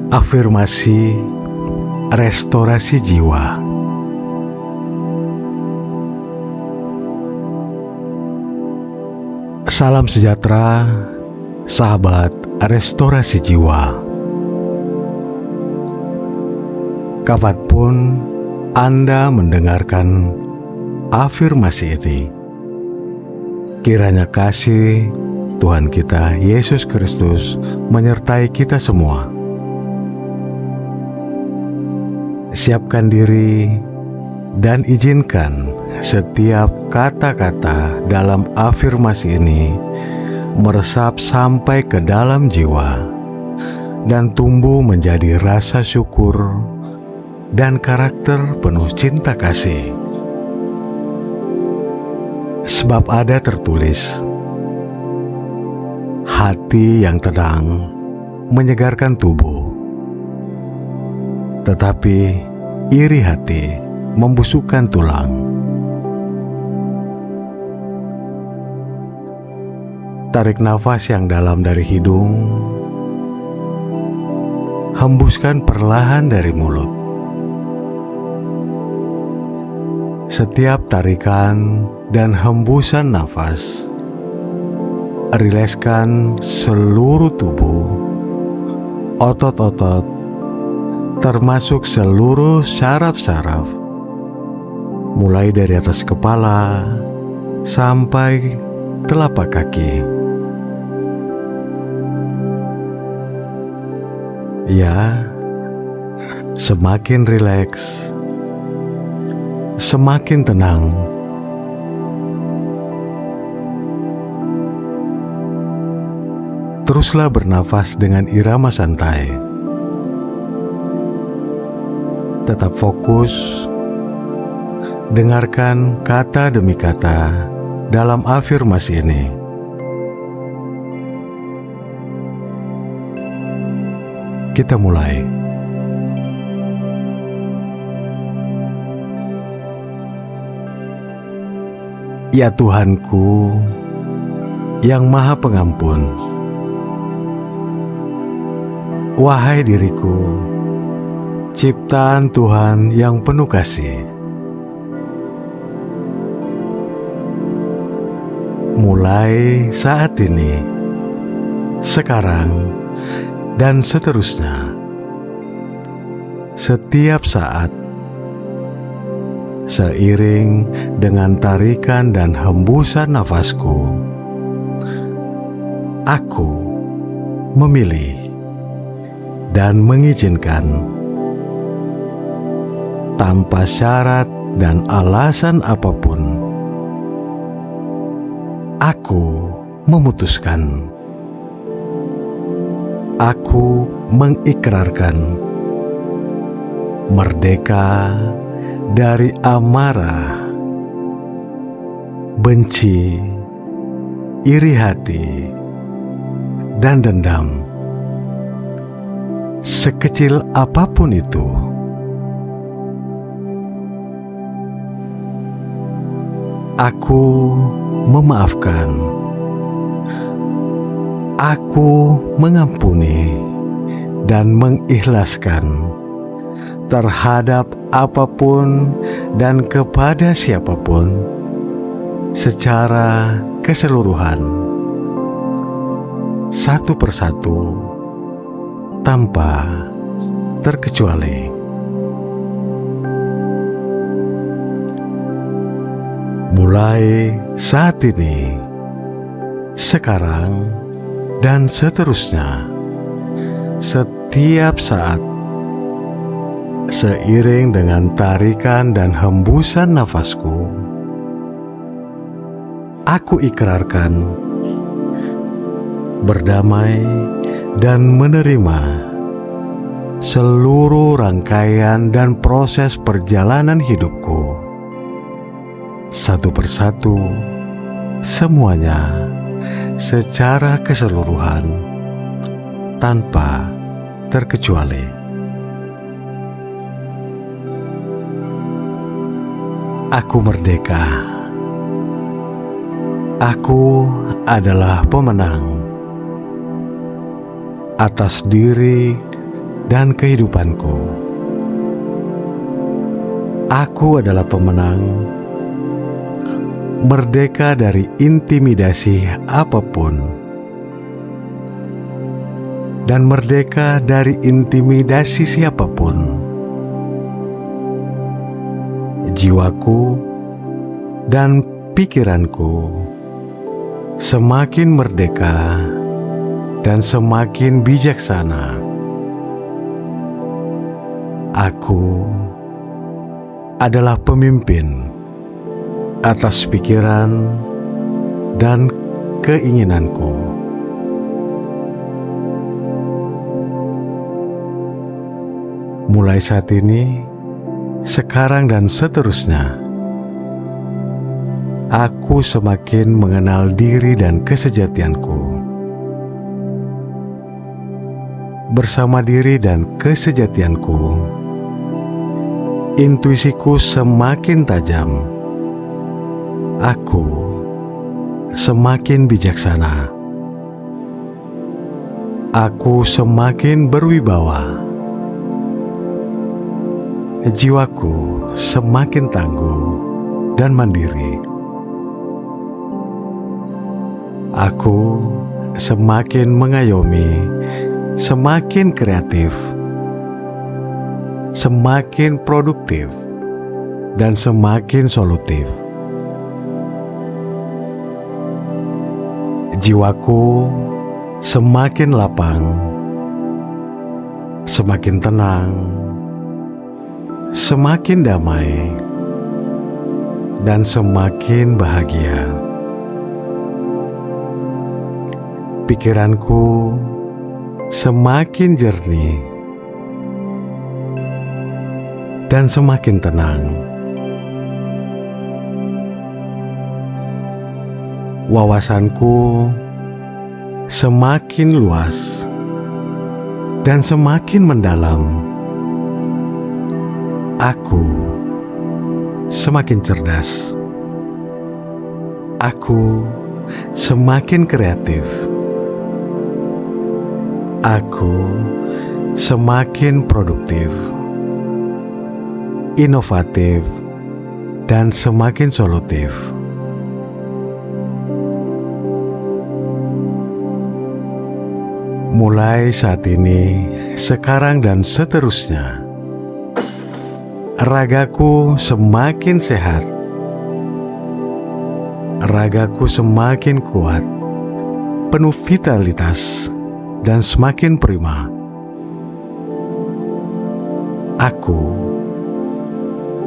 Afirmasi restorasi jiwa. Salam sejahtera, sahabat restorasi jiwa. Kapanpun Anda mendengarkan afirmasi ini, kiranya kasih Tuhan kita Yesus Kristus menyertai kita semua. Siapkan diri dan izinkan setiap kata-kata dalam afirmasi ini meresap sampai ke dalam jiwa dan tumbuh menjadi rasa syukur dan karakter penuh cinta kasih. Sebab ada tertulis, hati yang tenang menyegarkan tubuh, tetapi iri hati membusukkan tulang. Tarik nafas yang dalam dari hidung, hembuskan perlahan dari mulut. Setiap tarikan dan hembusan nafas, rilekskan seluruh tubuh, otot-otot, termasuk seluruh saraf-saraf, mulai dari atas kepala sampai telapak kaki. Ya, semakin rileks, semakin tenang. Teruslah bernafas dengan irama santai. Tetap fokus, dengarkan kata demi kata dalam afirmasi ini. Kita mulai. Ya Tuhanku yang Maha Pengampun, wahai diriku, ciptaan Tuhan yang penuh kasih, mulai saat ini, sekarang, dan seterusnya, setiap saat, seiring dengan tarikan dan hembusan nafasku, aku memilih dan mengizinkan tanpa syarat dan alasan apapun. Aku memutuskan, aku mengikrarkan merdeka dari amarah, benci, iri hati, dan dendam, sekecil apapun itu. Aku memaafkan, aku mengampuni dan mengikhlaskan terhadap apapun dan kepada siapapun secara keseluruhan, satu persatu, tanpa terkecuali. Mulai saat ini, sekarang, dan seterusnya, setiap saat, seiring dengan tarikan dan hembusan nafasku, aku ikrarkan berdamai dan menerima seluruh rangkaian dan proses perjalanan hidupku, satu persatu, semuanya secara keseluruhan, tanpa terkecuali. Aku merdeka. Aku adalah pemenang atas diri dan kehidupanku. Aku adalah pemenang, merdeka dari intimidasi apapun, dan merdeka dari intimidasi siapapun. Jiwaku dan pikiranku semakin merdeka dan semakin bijaksana. Aku adalah pemimpin atas pikiran dan keinginanku. Mulai saat ini, sekarang dan seterusnya, aku semakin mengenal diri dan kesejatianku. Bersama diri dan kesejatianku, intuisiku semakin tajam. Aku semakin bijaksana. Aku semakin berwibawa. Jiwaku semakin tangguh dan mandiri. Aku semakin mengayomi, semakin kreatif, semakin produktif, dan semakin solutif. Jiwaku semakin lapang, semakin tenang, semakin damai, dan semakin bahagia. Pikiranku semakin jernih dan semakin tenang. Wawasanku semakin luas dan semakin mendalam. Aku semakin cerdas. Aku semakin kreatif. Aku semakin produktif, inovatif, dan semakin solutif. Mulai saat ini, sekarang, dan seterusnya, ragaku semakin sehat, ragaku semakin kuat, penuh vitalitas, dan semakin prima. Aku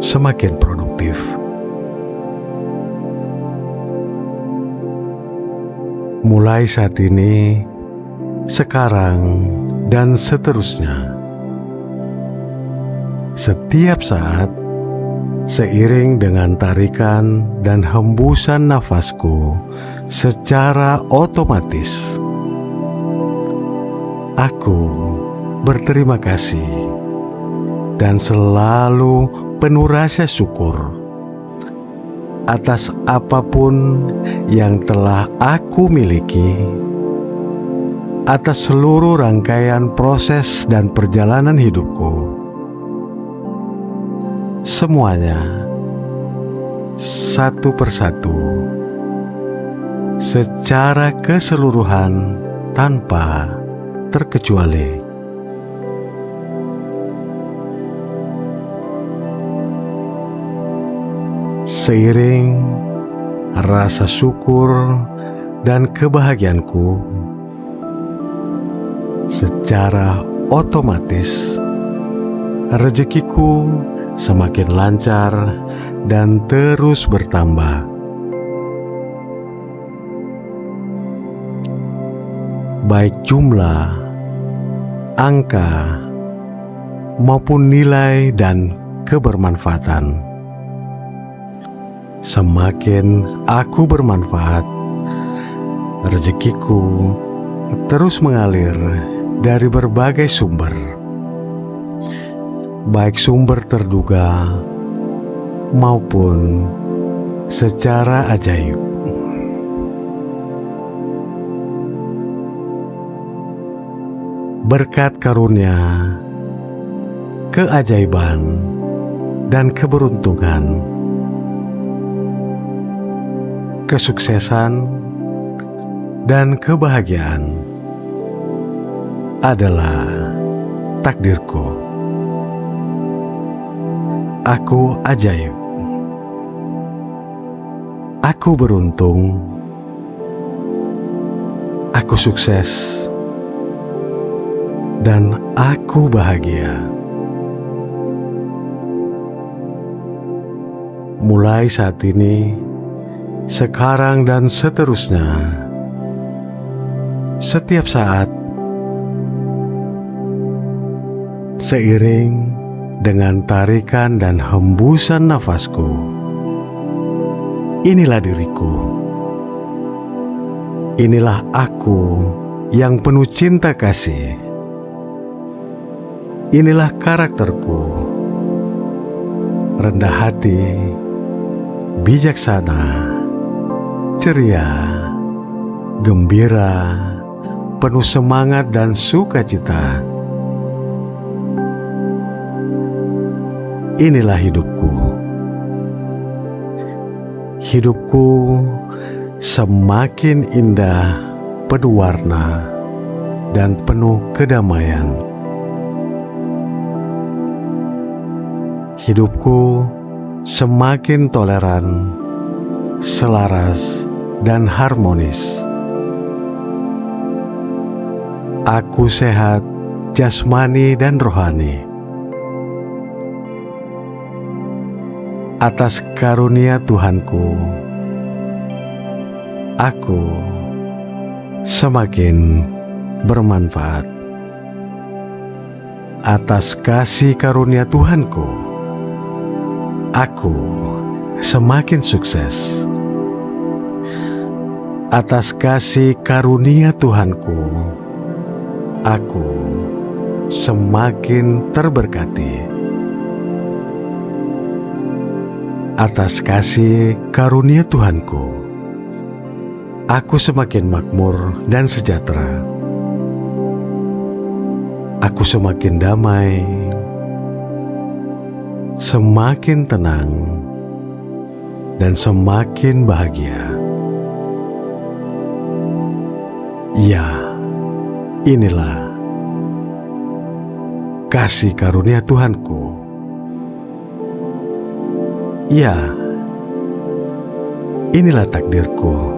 semakin produktif. Mulai saat ini, sekarang, dan seterusnya, setiap saat, seiring dengan tarikan dan hembusan nafasku secara otomatis, aku berterima kasih dan selalu penuh rasa syukur atas apapun yang telah aku miliki, atas seluruh rangkaian proses dan perjalanan hidupku. Semuanya, satu persatu, secara keseluruhan tanpa terkecuali. Seiring rasa syukur dan kebahagiaanku, secara otomatis rezekiku semakin lancar dan terus bertambah. Baik jumlah, angka, maupun nilai dan kebermanfaatan. Semakin aku bermanfaat, rezekiku terus mengalir dari berbagai sumber, baik sumber terduga maupun secara ajaib. berkat karunia, keajaiban, dan keberuntungan, kesuksesan, dan kebahagiaan adalah takdirku. Aku ajaib. Aku beruntung. Aku sukses. Dan aku bahagia. Mulai saat ini, sekarang dan seterusnya, setiap saat, seiring dengan tarikan dan hembusan nafasku, inilah diriku. Inilah aku yang penuh cinta kasih. Inilah karakterku, rendah hati, bijaksana, ceria, gembira, penuh semangat dan sukacita. Inilah hidupku. Hidupku semakin indah, penuh warna, dan penuh kedamaian. Hidupku semakin toleran, selaras, dan harmonis. Aku sehat jasmani dan rohani. Atas karunia Tuhanku, aku semakin bermanfaat. Atas kasih karunia Tuhanku, aku semakin sukses. Atas kasih karunia Tuhanku, aku semakin terberkati. Atas kasih karunia Tuhanku, aku semakin makmur dan sejahtera. Aku semakin damai, semakin tenang, dan semakin bahagia. Ya, inilah kasih karunia Tuhanku. Ya, inilah takdirku.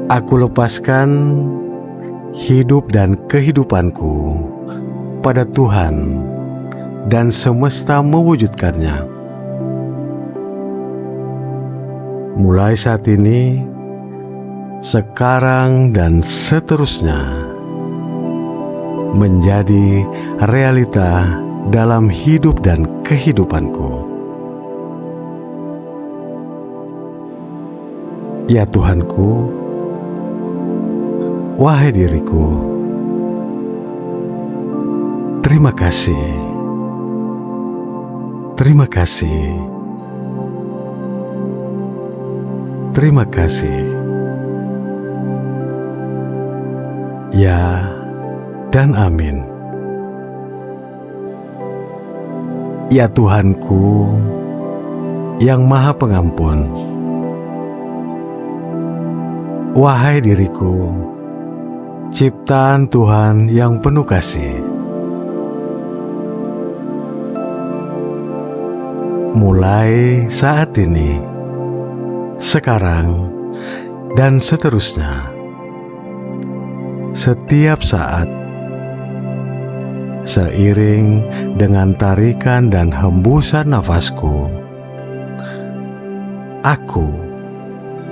Aku lepaskan hidup dan kehidupanku pada Tuhan dan semesta mewujudkannya. Mulai saat ini, sekarang dan seterusnya, menjadi realita dalam hidup dan kehidupanku. Ya Tuhanku, wahai diriku, terima kasih. Terima kasih. Terima kasih. Ya dan amin. Ya Tuhanku yang Maha Pengampun, wahai diriku, ciptaan Tuhan yang penuh kasih, mulai saat ini, sekarang, dan seterusnya, setiap saat, seiring dengan tarikan dan hembusan nafasku, aku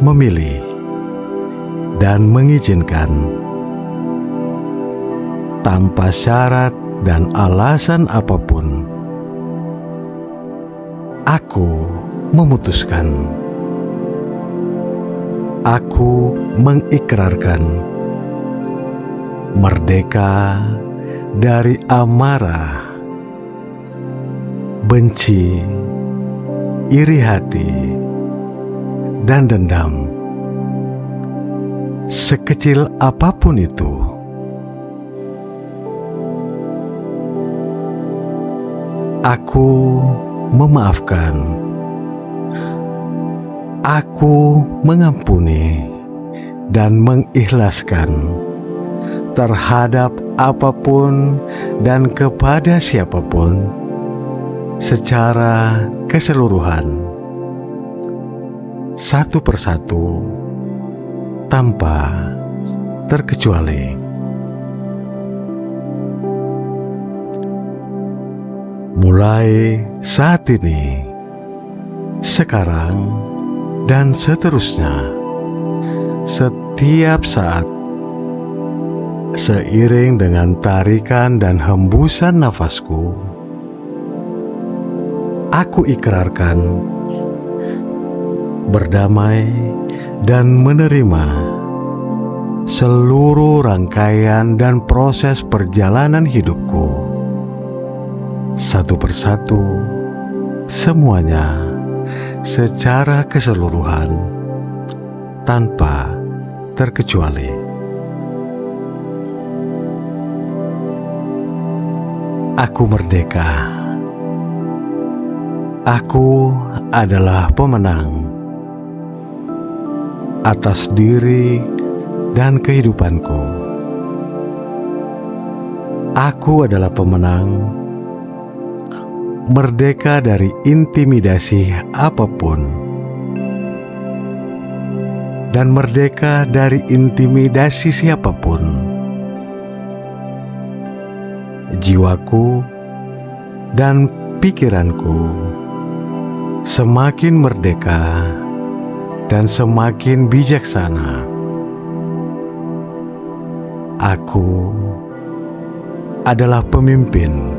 memilih dan mengizinkan tanpa syarat dan alasan apapun. Aku memutuskan, aku mengikrarkan merdeka dari amarah, benci, iri hati, dan dendam. Sekecil apapun itu, Aku memaafkan. Aku mengampuni dan mengikhlaskan terhadap apapun dan kepada siapapun secara keseluruhan, satu persatu, tanpa terkecuali. Mulai saat ini, sekarang, dan seterusnya, setiap saat, seiring dengan tarikan dan hembusan nafasku, aku ikrarkan berdamai dan menerima seluruh rangkaian dan proses perjalanan hidupku, satu persatu, semuanya secara keseluruhan, tanpa terkecuali. Aku merdeka. Aku adalah pemenang atas diri dan kehidupanku. Aku adalah pemenang, merdeka dari intimidasi apapun, dan merdeka dari intimidasi siapapun. Jiwaku dan pikiranku semakin merdeka dan semakin bijaksana. Aku adalah pemimpin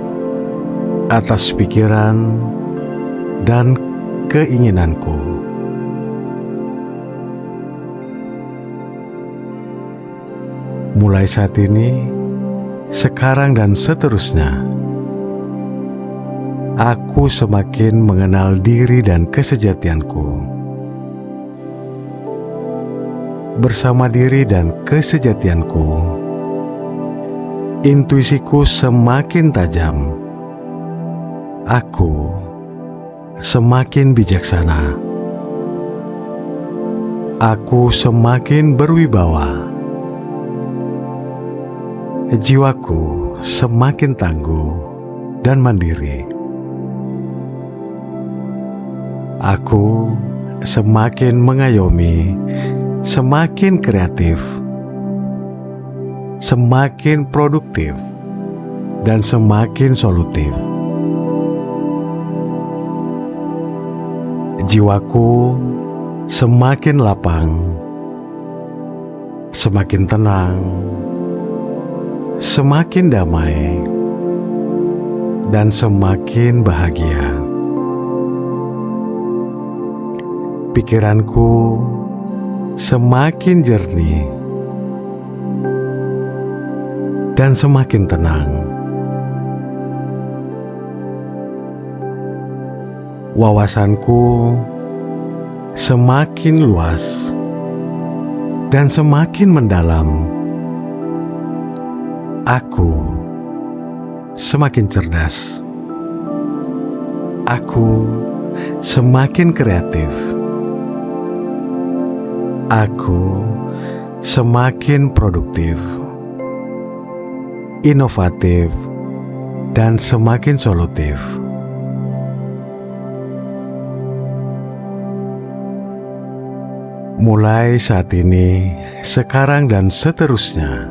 atas pikiran dan keinginanku. Mulai saat ini, sekarang, dan seterusnya, aku semakin mengenal diri dan kesejatianku. Bersama diri dan kesejatianku, intuisiku semakin tajam. Aku semakin bijaksana. Aku semakin berwibawa. Jiwaku semakin tangguh dan mandiri. Aku semakin mengayomi, semakin kreatif, semakin produktif, dan semakin solutif. Jiwaku semakin lapang, semakin tenang, semakin damai, dan semakin bahagia. Pikiranku semakin jernih dan semakin tenang. Wawasanku semakin luas dan semakin mendalam. Aku semakin cerdas. Aku semakin kreatif. Aku semakin produktif, inovatif, dan semakin solutif. Mulai saat ini, sekarang, dan seterusnya,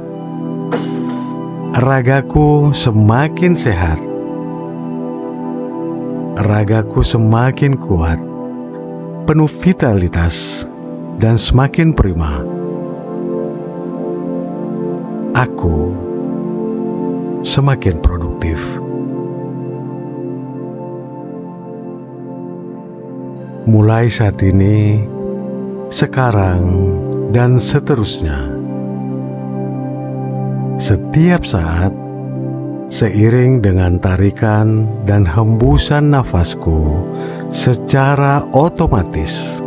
ragaku semakin sehat. Ragaku semakin kuat, penuh vitalitas, dan semakin prima. Aku semakin produktif. Mulai saat ini, sekarang, dan seterusnya, setiap saat, seiring dengan tarikan dan hembusan nafasku secara otomatis,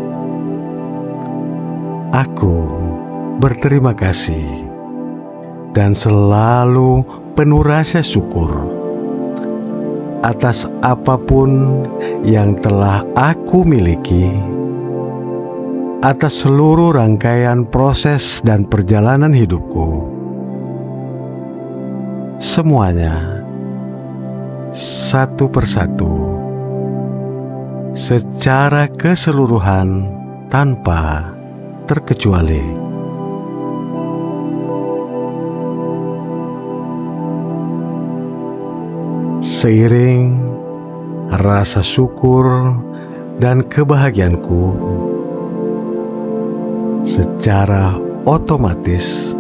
aku berterima kasih dan selalu penuh rasa syukur atas apapun yang telah aku miliki, atas seluruh rangkaian proses dan perjalanan hidupku. Semuanya, satu persatu, secara keseluruhan tanpa terkecuali. Seiring rasa syukur dan kebahagiaanku, secara otomatis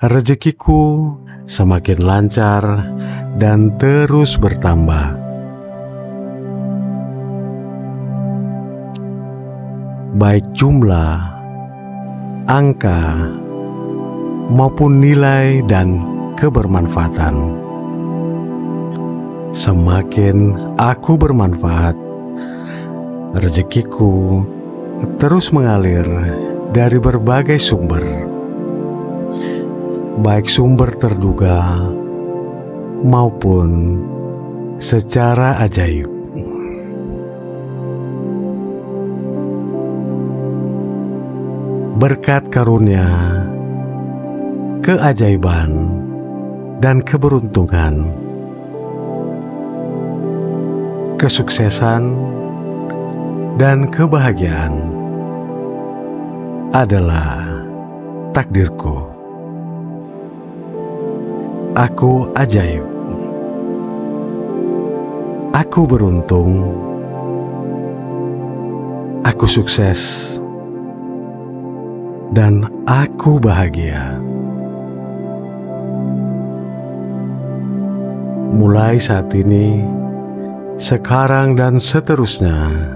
rezekiku semakin lancar dan terus bertambah. Baik jumlah, angka, maupun nilai dan kebermanfaatan. Semakin aku bermanfaat, rezekiku terus mengalir dari berbagai sumber, baik sumber terduga maupun secara ajaib. Berkat karunia, keajaiban, dan keberuntungan, kesuksesan, dan kebahagiaan adalah takdirku. Aku ajaib. Aku beruntung. Aku sukses. Dan aku bahagia. Mulai saat ini, sekarang dan seterusnya,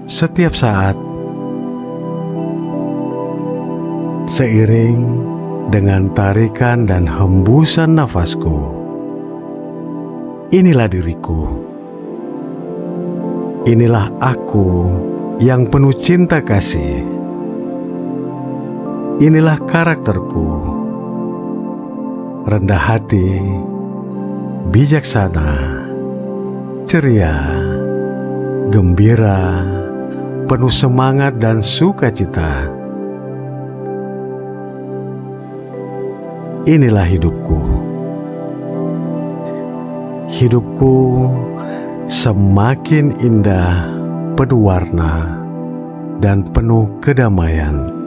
setiap saat, seiring dengan tarikan dan hembusan nafasku, inilah diriku. Inilah aku yang penuh cinta kasih. Inilah karakterku, rendah hati, bijaksana, ceria, gembira, penuh semangat dan sukacita. Inilah hidupku. Hidupku semakin indah, penuh warna, dan penuh kedamaian.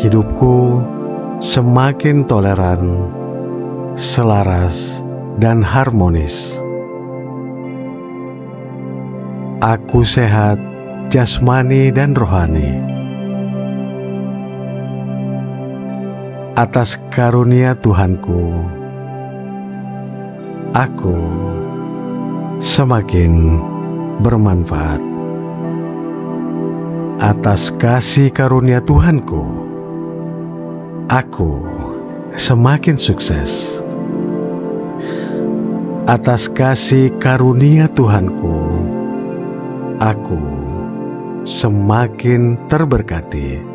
Hidupku semakin toleran, selaras, dan harmonis. Aku sehat jasmani dan rohani. Atas karunia Tuhanku, aku semakin bermanfaat. Atas kasih karunia Tuhanku, aku semakin sukses. Atas kasih karunia Tuhanku, aku semakin terberkati.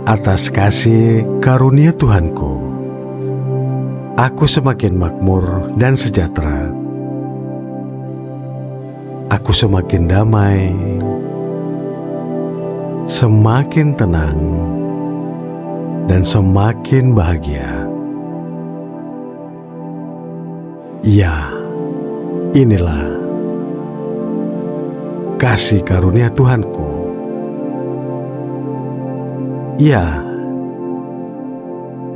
Atas kasih karunia Tuhanku, aku semakin makmur dan sejahtera. Aku semakin damai, semakin tenang, dan semakin bahagia. Ya, inilah kasih karunia Tuhanku. Ya,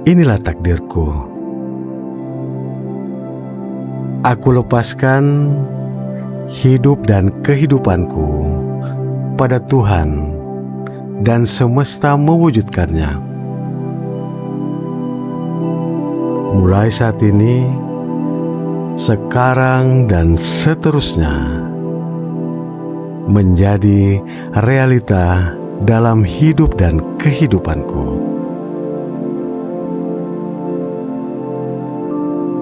inilah takdirku. Aku lepaskan hidup dan kehidupanku pada Tuhan, dan semesta mewujudkannya. Mulai saat ini, sekarang, dan seterusnya, menjadi realita dalam hidup dan kehidupanku.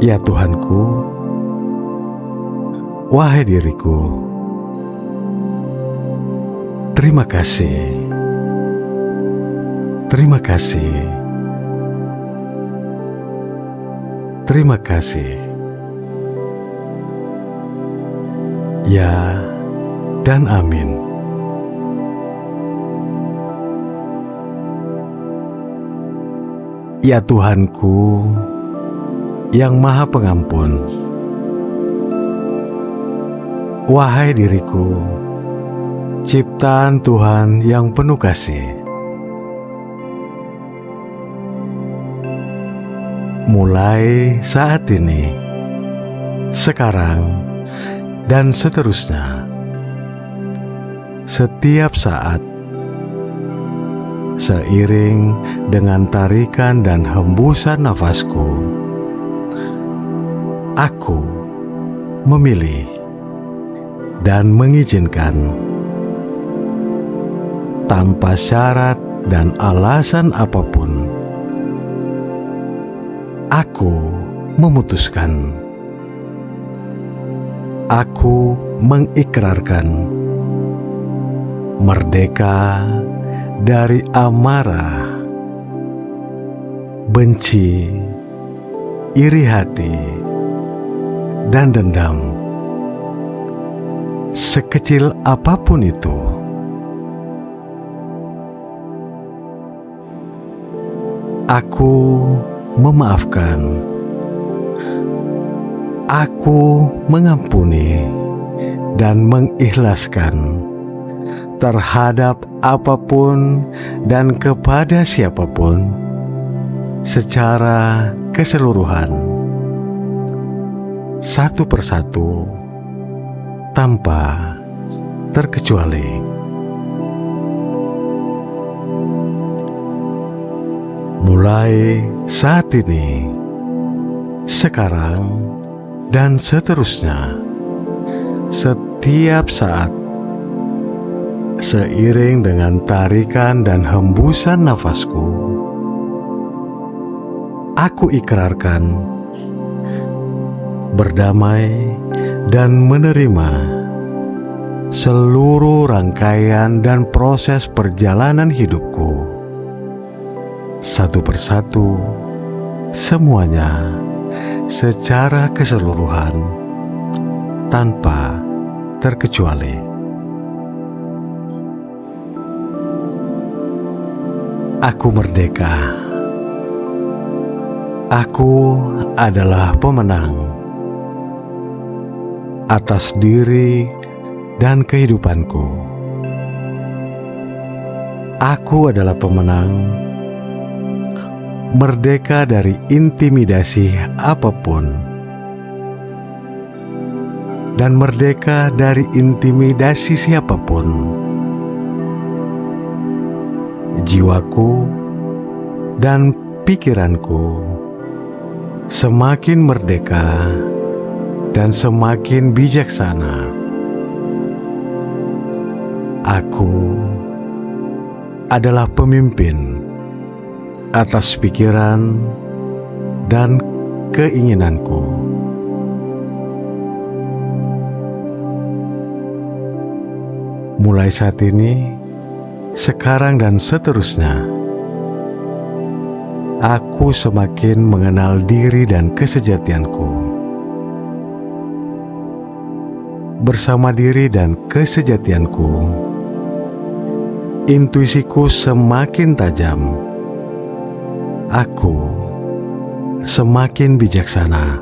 Ya Tuhanku, wahai diriku, terima kasih. Terima kasih Terima kasih. Ya dan amin. Ya Tuhanku yang Maha Pengampun, wahai diriku, ciptaan Tuhan yang penuh kasih, mulai saat ini, sekarang, dan seterusnya, setiap saat, seiring dengan tarikan dan hembusan nafasku, aku memilih dan mengizinkan tanpa syarat dan alasan apapun. Aku memutuskan, aku mengikrarkan merdeka dari amarah, benci, iri hati, dan dendam, sekecil apapun itu. Aku memaafkan, aku mengampuni dan mengikhlaskan terhadap apapun dan kepada siapapun secara keseluruhan, satu persatu, tanpa terkecuali. Mulai saat ini, sekarang, dan seterusnya, setiap saat, seiring dengan tarikan dan hembusan nafasku, aku ikrarkan berdamai dan menerima seluruh rangkaian dan proses perjalanan hidupku, satu persatu, semuanya secara keseluruhan, tanpa terkecuali. Aku merdeka. Aku adalah pemenang atas diri dan kehidupanku. Aku adalah pemenang, merdeka dari intimidasi apapun, dan merdeka dari intimidasi siapapun. Jiwaku dan pikiranku semakin merdeka dan semakin bijaksana. Aku adalah pemimpin atas pikiran dan keinginanku. Mulai saat ini, sekarang, dan seterusnya, aku semakin mengenal diri dan kesejatianku. Bersama diri dan kesejatianku, intuisiku semakin tajam. Aku semakin bijaksana.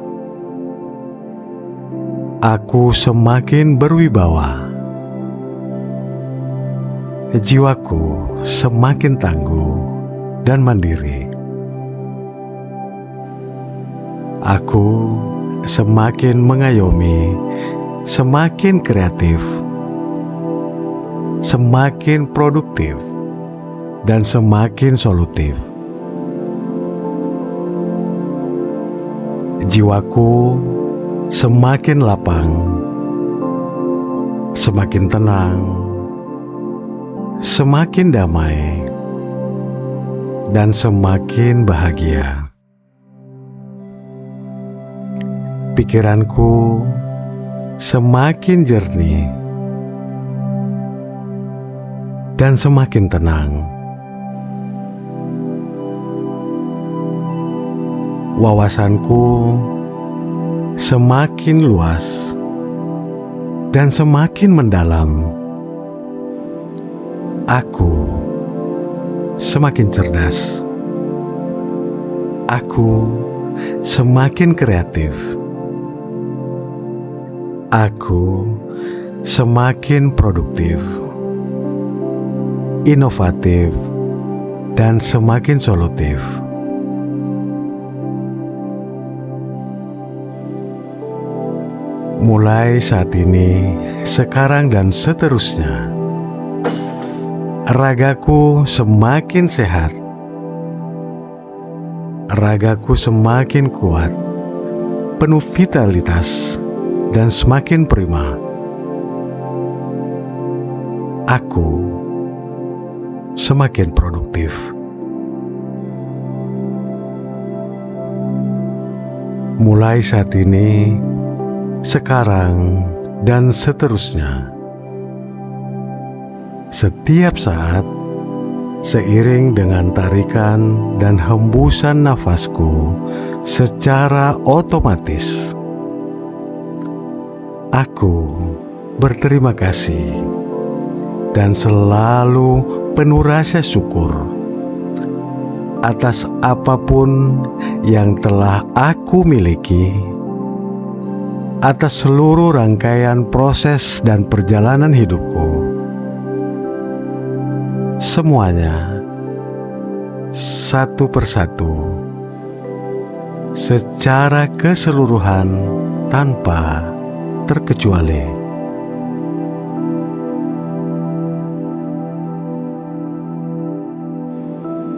Aku semakin berwibawa. Jiwaku semakin tangguh dan mandiri. Aku semakin mengayomi, semakin kreatif, semakin produktif, dan semakin solutif. Jiwaku semakin lapang, semakin tenang, semakin damai, dan semakin bahagia. Pikiranku semakin jernih dan semakin tenang. wawasanku semakin luas dan semakin mendalam. Aku semakin cerdas. Aku semakin kreatif. Aku semakin produktif, inovatif, dan semakin solutif. Mulai saat ini, sekarang, dan seterusnya, ragaku semakin sehat. Ragaku semakin kuat, penuh vitalitas, dan semakin prima. Aku semakin produktif. Mulai saat ini, sekarang, dan seterusnya, setiap saat, seiring dengan tarikan dan hembusan nafasku secara otomatis, aku berterima kasih dan selalu penuh rasa syukur atas apapun yang telah aku miliki, atas seluruh rangkaian proses dan perjalanan hidupku. Semuanya satu persatu, secara keseluruhan tanpa terkecuali.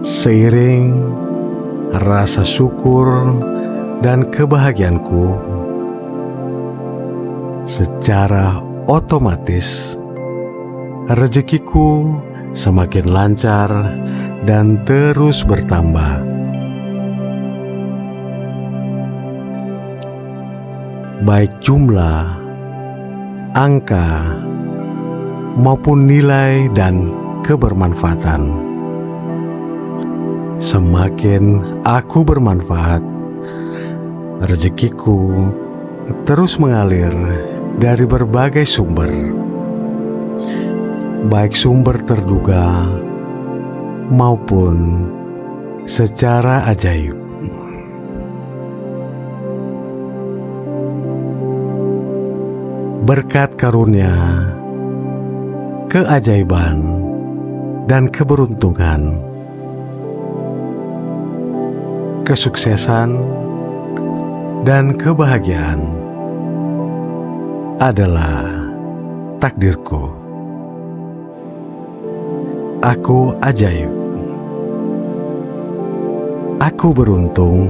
Seiring rasa syukur dan kebahagiaanku, secara otomatis rezekiku semakin lancar dan terus bertambah. Baik jumlah, angka, maupun nilai dan kebermanfaatan. Semakin aku bermanfaat, rezekiku terus mengalir dari berbagai sumber, baik sumber terduga maupun secara ajaib. Berkat karunia, keajaiban, dan keberuntungan, kesuksesan, dan kebahagiaan adalah takdirku. Aku ajaib. Aku beruntung.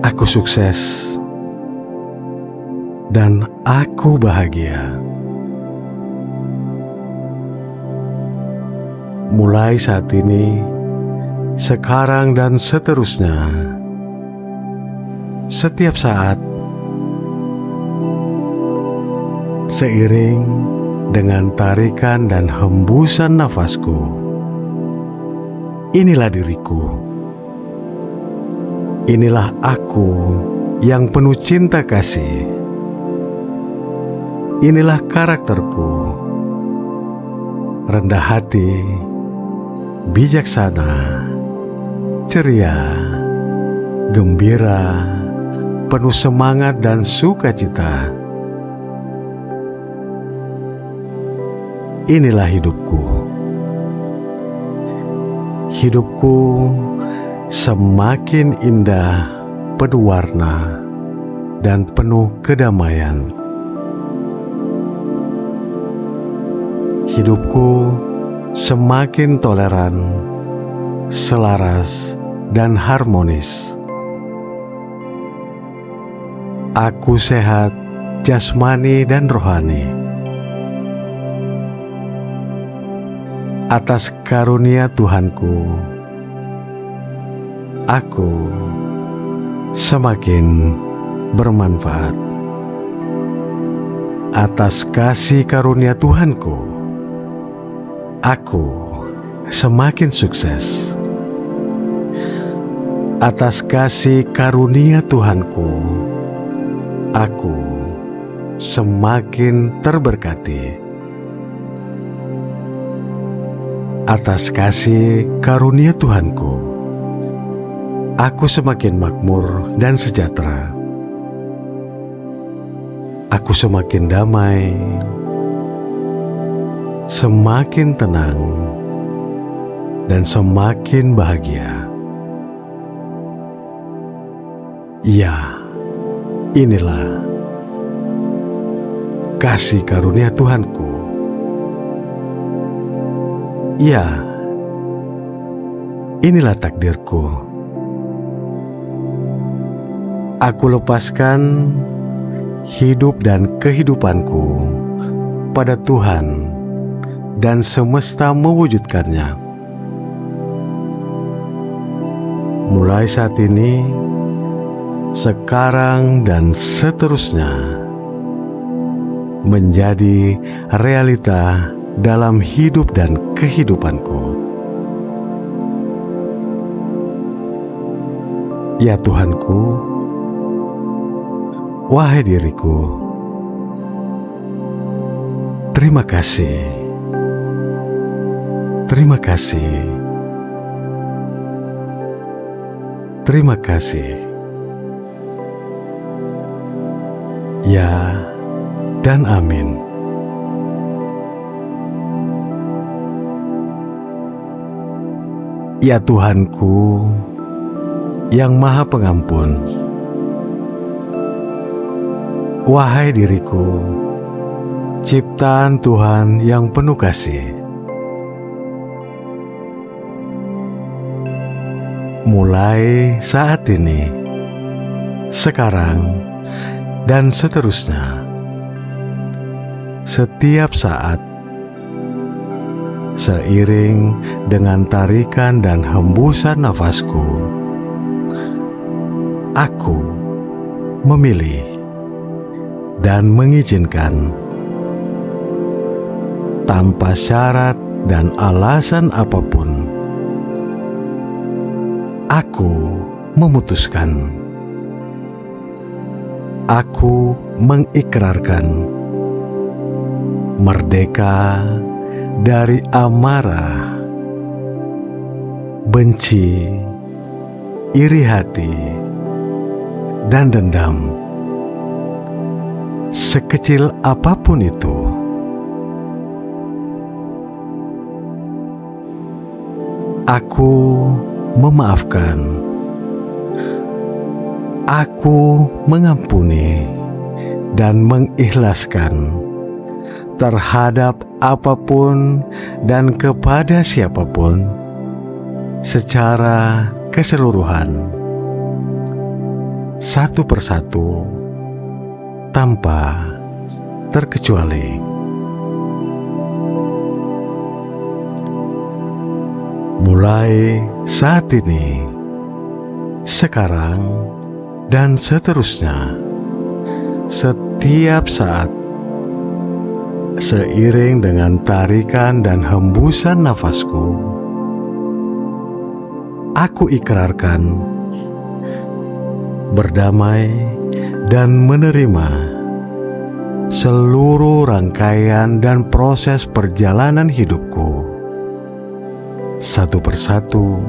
Aku sukses. Dan aku bahagia. Mulai saat ini, sekarang, dan seterusnya, setiap saat, seiring dengan tarikan dan hembusan nafasku, inilah diriku. Inilah aku yang penuh cinta kasih. Inilah karakterku, rendah hati, bijaksana, ceria, gembira, penuh semangat dan sukacita. Inilah hidupku. Hidupku semakin indah, penuh warna, dan penuh kedamaian. Hidupku semakin toleran, selaras, dan harmonis. Aku sehat jasmani dan rohani. Atas karunia Tuhanku, aku semakin bermanfaat. Atas kasih karunia Tuhanku, aku semakin sukses. Atas kasih karunia Tuhanku, aku semakin terberkati. Atas kasih karunia Tuhanku, aku semakin makmur dan sejahtera. Aku semakin damai, semakin tenang, dan semakin bahagia. Ya, inilah kasih karunia Tuhanku. Ya, inilah takdirku. Aku lepaskan hidup dan kehidupanku pada Tuhan dan semesta mewujudkannya. Mulai saat ini, sekarang dan seterusnya menjadi realita dalam hidup dan kehidupanku. Ya Tuhanku, wahai diriku, terima kasih, terima kasih, terima kasih. Ya dan amin. Ya Tuhanku yang Maha Pengampun, wahai diriku, ciptaan Tuhan yang penuh kasih, mulai saat ini, sekarang, dan seterusnya, setiap saat, seiring dengan tarikan dan hembusan nafasku, aku memilih dan mengizinkan tanpa syarat dan alasan apapun. Aku memutuskan, aku mengikrarkan merdeka dari amarah, benci, iri hati, dan dendam, sekecil apapun itu. Aku memaafkan, aku mengampuni dan mengikhlaskan terhadap apapun dan kepada siapapun secara keseluruhan, satu persatu, tanpa terkecuali. Mulai saat ini, sekarang, dan seterusnya, setiap saat, seiring dengan tarikan dan hembusan nafasku, aku ikrarkan berdamai dan menerima seluruh rangkaian dan proses perjalanan hidupku, satu persatu,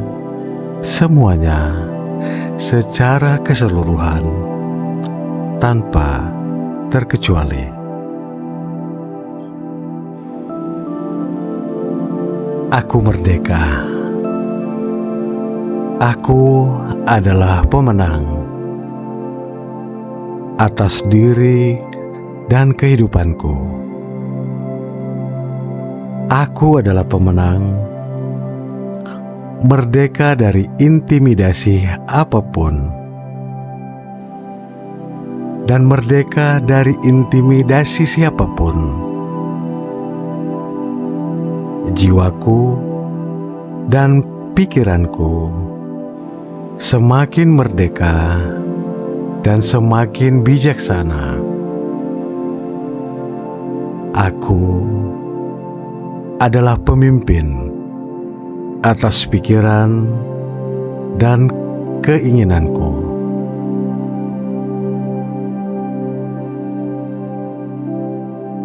semuanya secara keseluruhan, tanpa terkecuali. Aku merdeka. Aku adalah pemenang atas diri dan kehidupanku. Aku adalah pemenang, merdeka dari intimidasi apapun, dan merdeka dari intimidasi siapapun. Jiwaku dan pikiranku semakin merdeka dan semakin bijaksana. Aku adalah pemimpin atas pikiran dan keinginanku.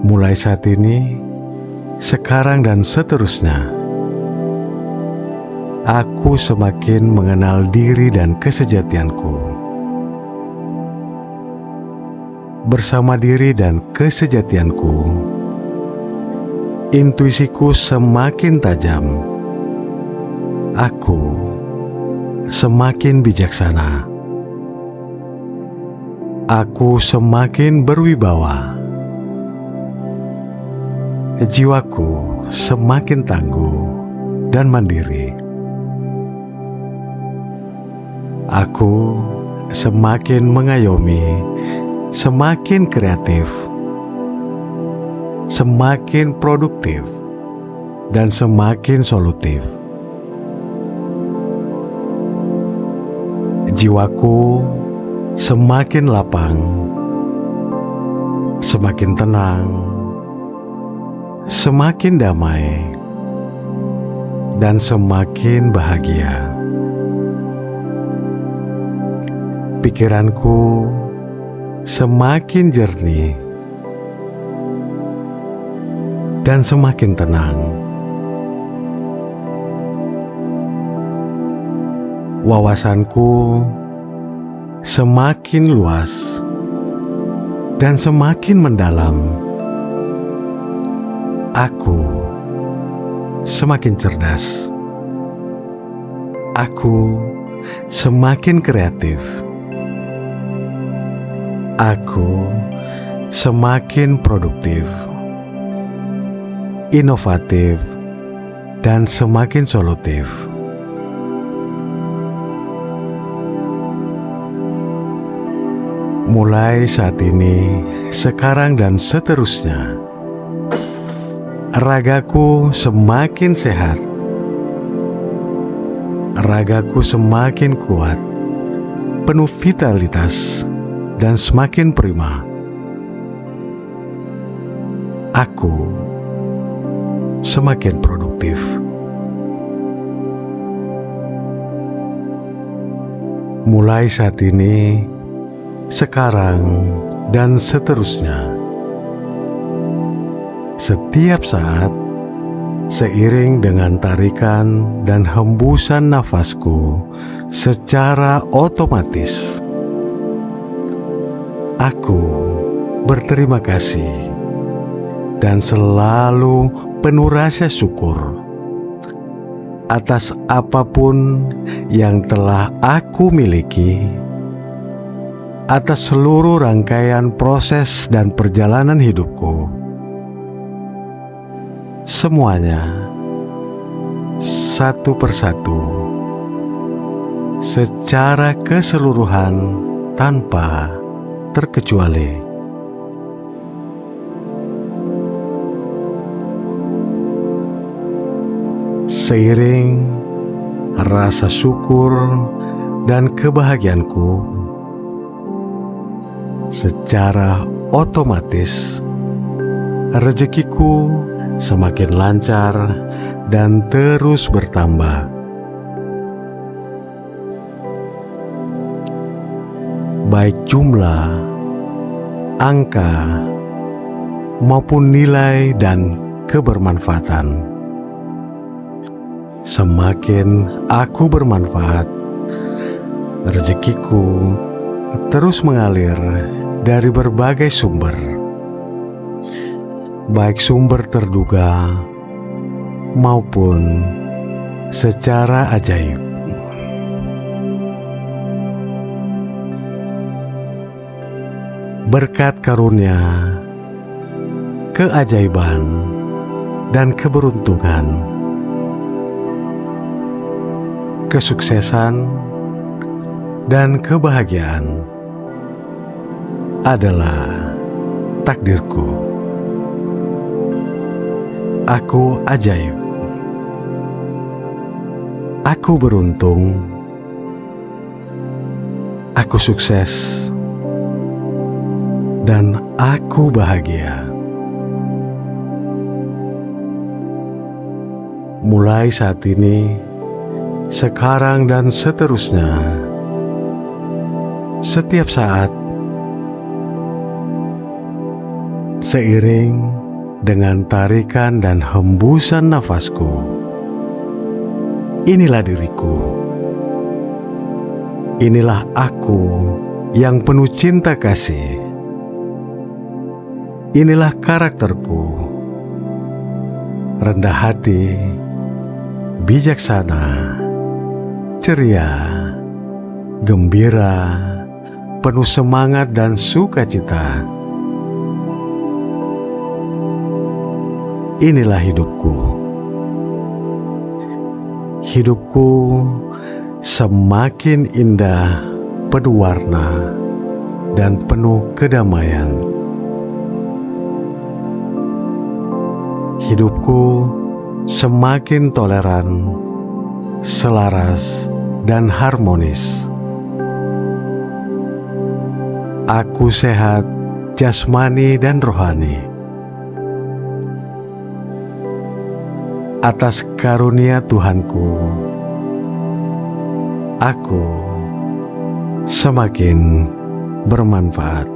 Mulai saat ini, sekarang dan seterusnya, aku semakin mengenal diri dan kesejatianku. Bersama diri dan kesejatianku, intuisiku semakin tajam. Aku semakin bijaksana. Aku semakin berwibawa. Jiwaku semakin tangguh dan mandiri. Aku semakin mengayomi, semakin kreatif, semakin produktif, dan semakin solutif. Jiwaku semakin lapang, semakin tenang, semakin damai, dan semakin bahagia. Pikiranku semakin jernih dan semakin tenang. Wawasanku semakin luas dan semakin mendalam. Aku semakin cerdas. Aku semakin kreatif. Aku semakin produktif, inovatif, dan semakin solutif. Mulai saat ini, sekarang, dan seterusnya, ragaku semakin sehat. Ragaku semakin kuat, penuh vitalitas, dan semakin prima. Aku semakin produktif. Mulai saat ini, sekarang, dan seterusnya, setiap saat, seiring dengan tarikan dan hembusan nafasku secara otomatis, aku berterima kasih dan selalu penuh rasa syukur atas apapun yang telah aku miliki, atas seluruh rangkaian proses dan perjalanan hidupku. Semuanya satu persatu, secara keseluruhan tanpa terkecuali. Seiring rasa syukur dan kebahagiaanku, secara otomatis rezekiku semakin lancar dan terus bertambah. Baik jumlah, angka, maupun nilai dan kebermanfaatan. Semakin aku bermanfaat, rezekiku terus mengalir dari berbagai sumber, baik sumber terduga maupun secara ajaib. Berkat karunia, keajaiban, dan keberuntungan, kesuksesan, dan kebahagiaan adalah takdirku. Aku ajaib. Aku beruntung. Aku sukses. Dan aku bahagia. Mulai saat ini, sekarang, dan seterusnya, setiap saat, seiring dengan tarikan dan hembusan nafasku. Inilah diriku. Inilah aku yang penuh cinta kasih. Inilah karakterku. Rendah hati, bijaksana, ceria, gembira, penuh semangat dan sukacita. Inilah hidupku. Hidupku semakin indah, penuh warna, dan penuh kedamaian. Hidupku semakin toleran, selaras, dan harmonis. Aku sehat jasmani dan rohani. Atas karunia Tuhanku, aku semakin bermanfaat.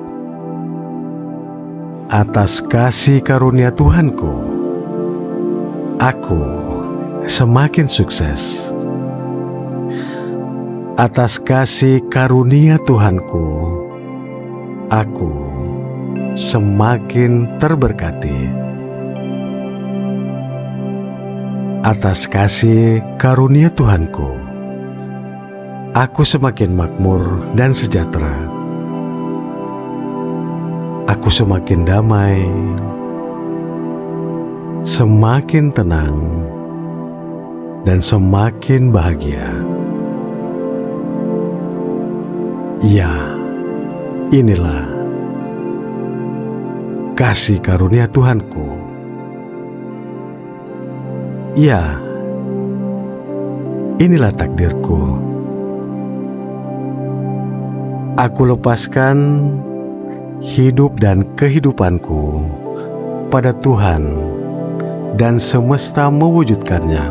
Atas kasih karunia Tuhanku, aku semakin sukses. Atas kasih karunia Tuhanku, aku semakin terberkati. Atas kasih karunia Tuhanku, aku semakin makmur dan sejahtera. Aku semakin damai, semakin tenang, dan semakin bahagia. Ya, inilah kasih karunia Tuhanku. Ya, inilah takdirku. Aku lepaskan hidup dan kehidupanku pada Tuhan dan semesta mewujudkannya.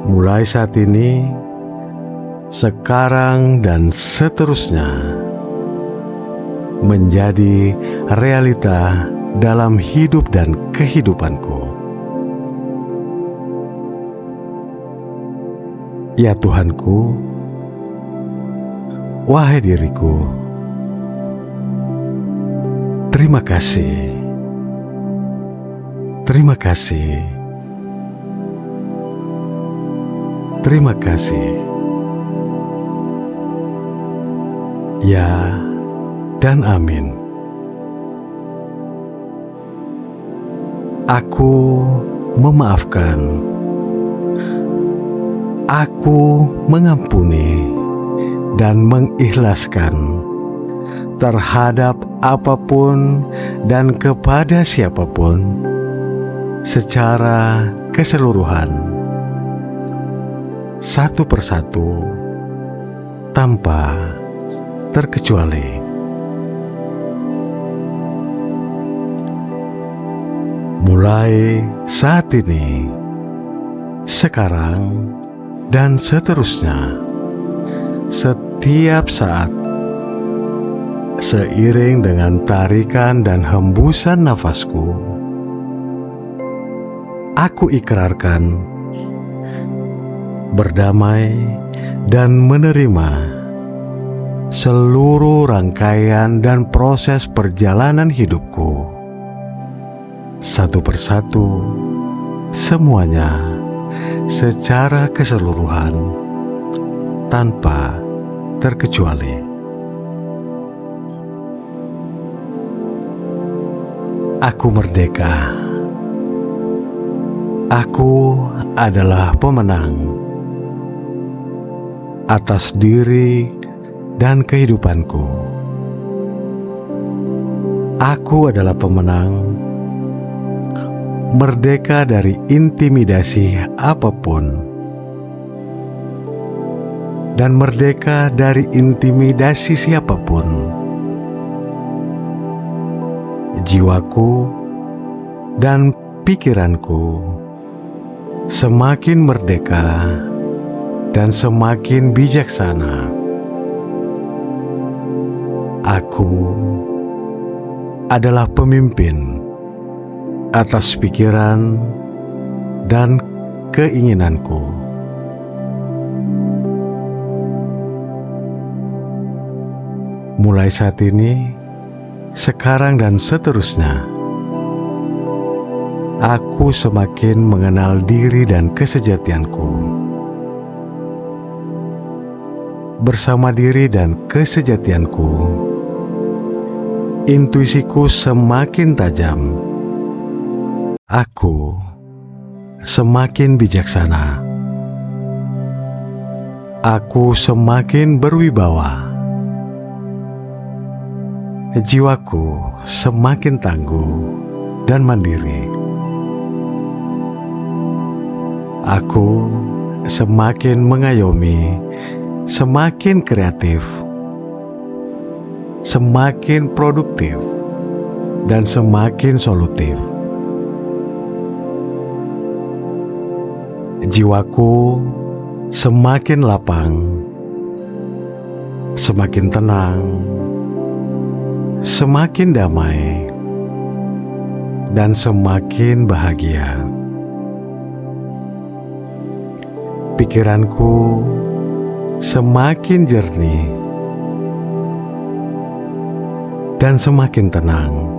Mulai saat ini, sekarang dan seterusnya, menjadi realita dalam hidup dan kehidupanku. Ya Tuhanku, wahai diriku, terima kasih. Terima kasih. Terima kasih. Ya dan amin. Aku memaafkan. Aku mengampuni dan mengikhlaskan terhadap apapun dan kepada siapapun secara keseluruhan, satu persatu, tanpa terkecuali. Mulai saat ini, sekarang, dan seterusnya, setiap saat, seiring dengan tarikan dan hembusan nafasku, aku ikrarkan berdamai dan menerima seluruh rangkaian dan proses perjalanan hidupku. Satu persatu, semuanya secara keseluruhan, tanpa terkecuali. Aku merdeka. Aku adalah pemenang atas diri dan kehidupanku. Aku adalah pemenang, merdeka dari intimidasi apapun, dan merdeka dari intimidasi siapapun. Jiwaku dan pikiranku semakin merdeka dan semakin bijaksana. Aku adalah pemimpin atas pikiran dan keinginanku. Mulai saat ini, sekarang dan seterusnya, aku semakin mengenal diri dan kesejatianku. Bersama diri dan kesejatianku, intuisiku semakin tajam. Aku semakin bijaksana. Aku semakin berwibawa. Jiwaku semakin tangguh dan mandiri. Aku semakin mengayomi, semakin kreatif, semakin produktif, dan semakin solutif. Jiwaku semakin lapang, semakin tenang, semakin damai, dan semakin bahagia. Pikiranku semakin jernih dan semakin tenang.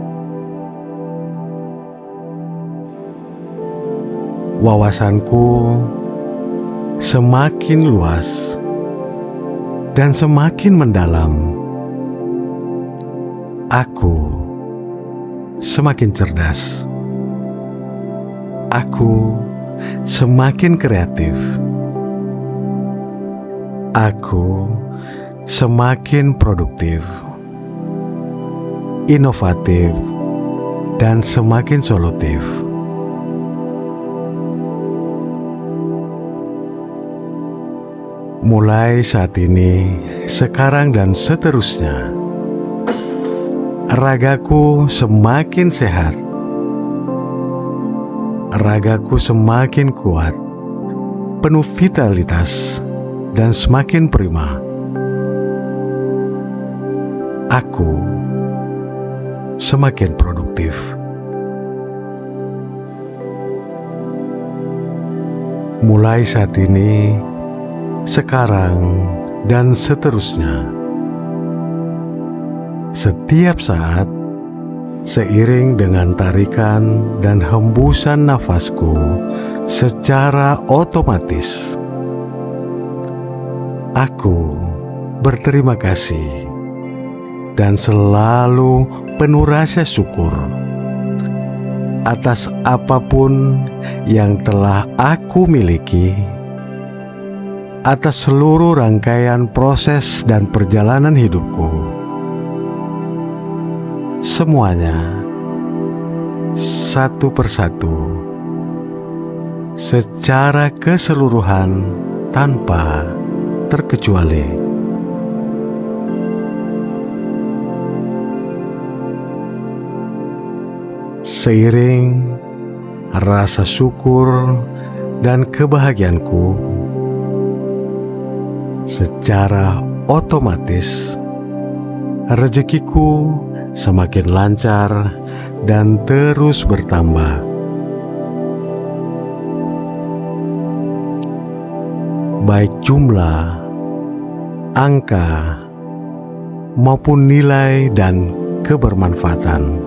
Wawasanku semakin luas dan semakin mendalam. Aku semakin cerdas. Aku semakin kreatif. Aku semakin produktif, inovatif, dan semakin solutif. Mulai saat ini, sekarang, dan seterusnya, ragaku semakin sehat, ragaku semakin kuat, penuh vitalitas, dan semakin prima. Aku semakin produktif. Mulai saat ini, sekarang, dan seterusnya, setiap saat, seiring dengan tarikan dan hembusan nafasku secara otomatis, aku berterima kasih dan selalu penuh rasa syukur atas apapun yang telah aku miliki, atas seluruh rangkaian proses dan perjalanan hidupku. Semuanya satu persatu, secara keseluruhan tanpa terkecuali. Seiring rasa syukur dan kebahagiaanku, secara otomatis rezekiku semakin lancar dan terus bertambah. Baik jumlah, angka, maupun nilai dan kebermanfaatan.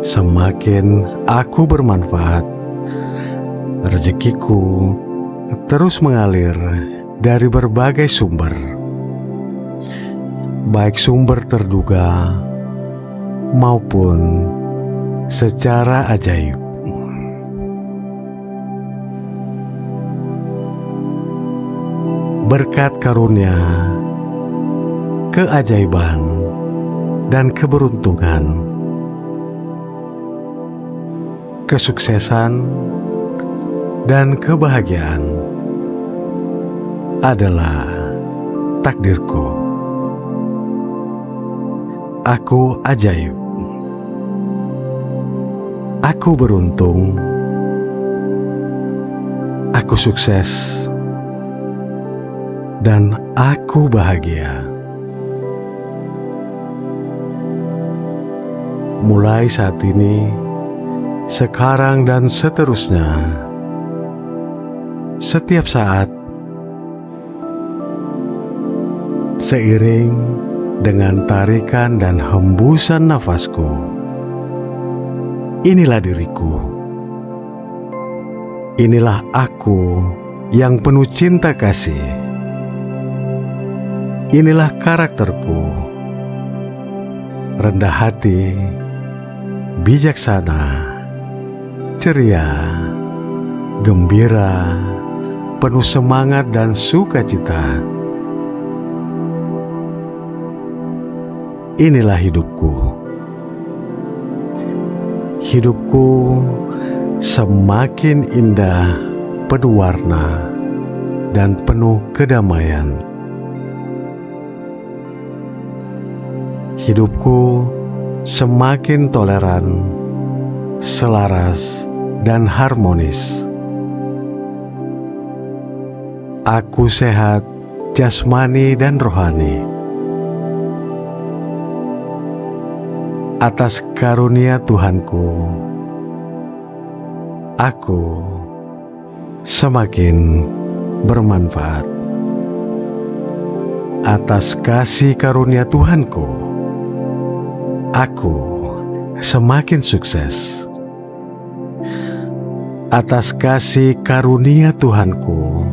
Semakin aku bermanfaat, rezekiku terus mengalir dari berbagai sumber, baik sumber terduga maupun secara ajaib. Berkat karunia, keajaiban, dan keberuntungan, kesuksesan dan kebahagiaan adalah takdirku. Aku ajaib. Aku beruntung. Aku sukses dan aku bahagia. Mulai saat ini, sekarang dan seterusnya, setiap saat, seiring dengan tarikan dan hembusan nafasku, inilah diriku. Inilah aku yang penuh cinta kasih. Inilah karakterku, rendah hati, bijaksana, ceria, gembira, penuh semangat dan sukacita. Inilah hidupku. Hidupku semakin indah, penuh warna, dan penuh kedamaian. Hidupku semakin toleran, selaras, dan harmonis. Aku sehat jasmani dan rohani. Atas karunia Tuhanku, aku semakin bermanfaat. Atas kasih karunia Tuhanku, aku semakin sukses. Atas kasih karunia Tuhanku,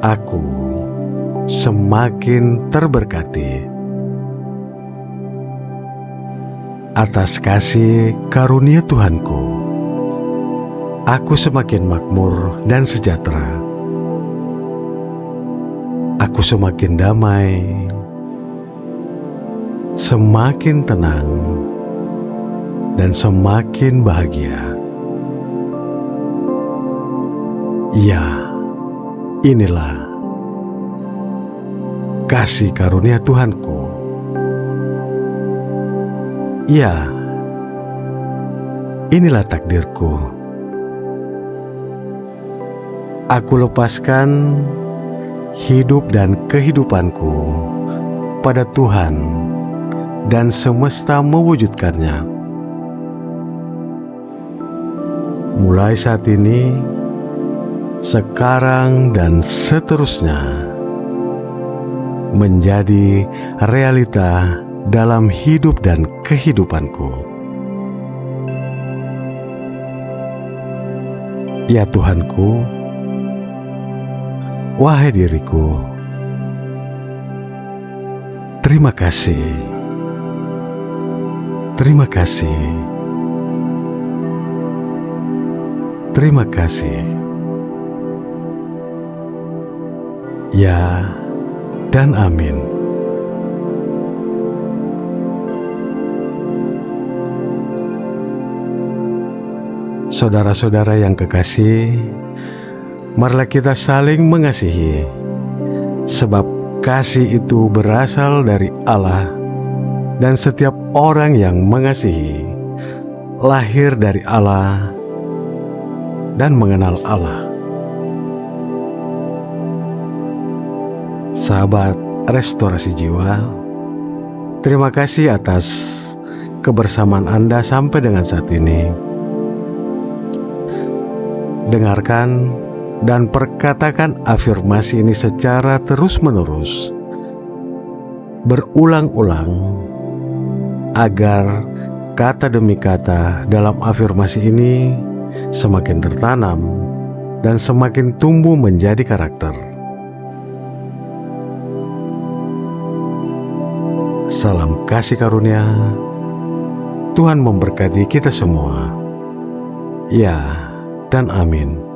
aku semakin terberkati. Atas kasih karunia Tuhanku, aku semakin makmur dan sejahtera. Aku semakin damai, semakin tenang, dan semakin bahagia. Ya, inilah kasih karunia Tuhanku. Ya, inilah takdirku. Aku lepaskan hidup dan kehidupanku pada Tuhan dan semesta mewujudkannya. Mulai saat ini, sekarang dan seterusnya, menjadi realita dalam hidup dan kehidupanku. Ya Tuhanku, wahai diriku, terima kasih. Terima kasih. Terima kasih. Ya dan amin. Saudara-saudara yang kekasih, marilah kita saling mengasihi, sebab kasih itu berasal dari Allah, dan setiap orang yang mengasihi lahir dari Allah dan mengenal Allah. Sahabat Restorasi Jiwa, terima kasih atas kebersamaan Anda sampai dengan saat ini. Dengarkan dan perkatakan afirmasi ini secara terus-menerus, berulang-ulang, agar kata demi kata dalam afirmasi ini semakin tertanam dan semakin tumbuh menjadi karakter. Salam kasih karunia. Tuhan memberkati kita semua. Ya dan amin.